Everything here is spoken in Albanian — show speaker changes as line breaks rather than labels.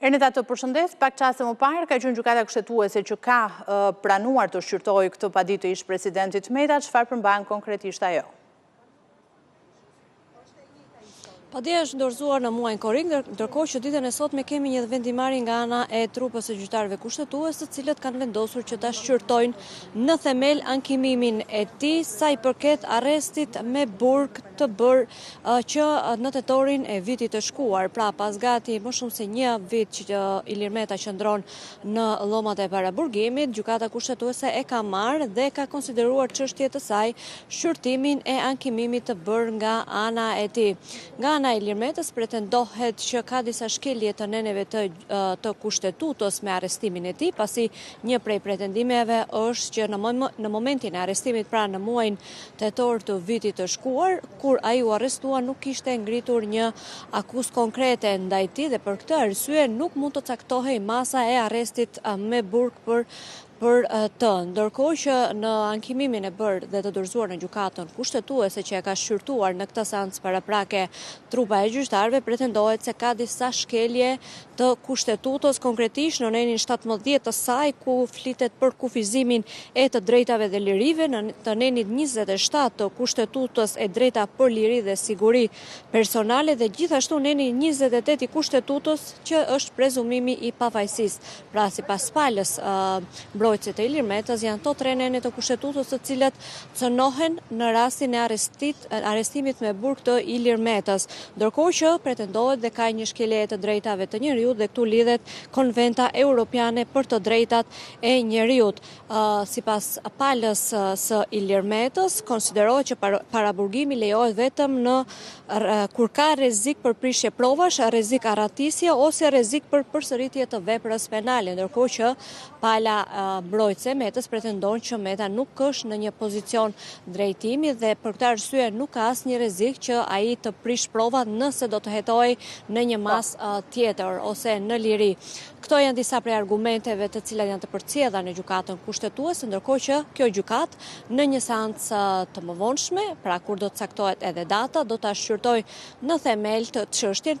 Ernita, të përshëndes, pak çaste më parë ka qenë gjykata kushtetuese që ka pranuar të shqyrtojë këtë paditë të ish-presidentit Meta, çfarë përmban konkretisht ajo?
Padia është dorëzuar në muajin korrik, ndërkohë që ditën e sotme kemi një vendimarrje nga ana e trupës së gjyqtarëve kushtetues, të cilët kanë vendosur që ta shqyrtojnë në themel ankimimin e tij sa i përket arrestit me burg të bërë që në tetorin e vitit të shkuar, pra pas gati më shumë se një vit që Ilir Meta qëndron në llomat e paraburgimit, gjykata kushtetuese e ka marrë dhe ka konsideruar çështje të saj shqyrtimin e ankimimit të bërë nga ana e tij. Nga ana e Ilir Metës pretendohet që ka disa shkelje të neneve të kushtetutës me arrestimin e tij, pasi një prej pretendimeve është që në momentin e arrestimit, pra në muajin tetor të vitit të shkuar, kur ai u arrestua nuk kishte ngritur një akuzë konkrete ndaj tij dhe për këtë arsye nuk mund të caktohej masa e arrestit me burg për të, ndërkohë që në ankimimin e bërë dhe të dorëzuar në gjykatën kushtetuese që e ka shqyrtuar në këtë seancë paraprake trupa e gjyqtarëve, pretendohet se ka disa shkelje të kushtetutos, konkretisht në nenin 17 të saj, ku flitet për kufizimin e të drejtave dhe lirive, në të nenit 27 të kushtetutos e drejta për liri dhe siguri personale, dhe gjithashtu neni 28 i kushtetutos që është prezumimi i pafajësisë. Pra sipas palës mbrojtësit e Ilir Metës janë to 3 nene të kushtetutës të cilët cënohen në rastin e arrestimit me burg të Ilir Metës, ndërkohë që pretendohet dhe ka një shkelje të drejtave të njeriut dhe këtu lidhet konventa europiane për të drejtat e njeriut. Sipas palës së Ilir Metës, konsiderohet që paraburgimi lejohet vetëm kur ka rrezik për prishje provash, rrezik arratisje ose rrezik për përsëritje të veprës penale, ndërkohë që pala mbrojtëse Metës pretendon që Meta nuk është në një pozicion drejtimi dhe për këtë arsye nuk ka asnjë rrezik që ai të prish provat nëse do të hetojë në një mas tjetër ose në liri. Këto janë disa prej argumenteve të cilat janë të përcjellura në gjykatën kushtetuese, ndërkohë që kjo gjykatë në një seancë të mëvonshme, pra kur do të caktohet edhe data, do ta shqyrtojë në themel të çështjen